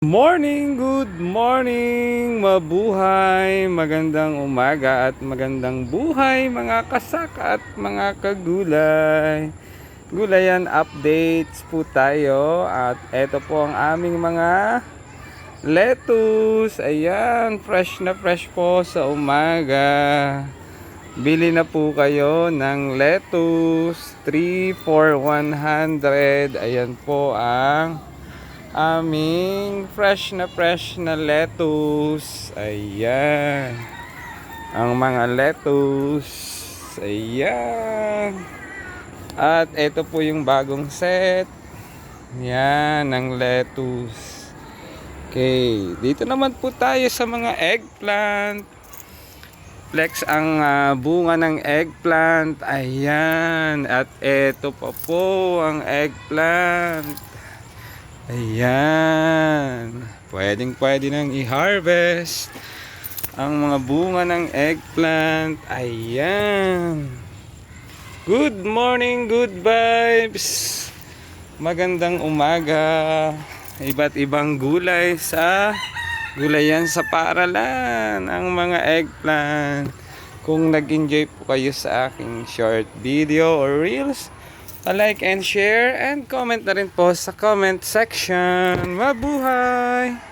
Good morning, mabuhay, magandang umaga at magandang buhay mga kasaka at mga kagulay. Gulayan updates po tayo at eto po ang aming mga lettuce. Ayan, fresh na fresh po sa umaga. Bili na po kayo ng lettuce, 3 for 100. Ayan po ang aming fresh na lettuce. Ayan. Ang mga lettuce. Ayan. At ito po yung bagong set. Ayan, ng lettuce. Okay. Dito naman po tayo sa mga eggplant. Flex ang bunga ng eggplant. Ayan. At ito pa po ang eggplant. Ayan. Pwede nang i-harvest ang mga bunga ng eggplant. Ayan. Good morning, good vibes. Magandang umaga. Iba't ibang gulay sa gulayan sa paaralan. Ang mga eggplant. Kung nag-enjoy po kayo sa aking short video or reels, like and share and comment na rin po sa comment section. Mabuhay!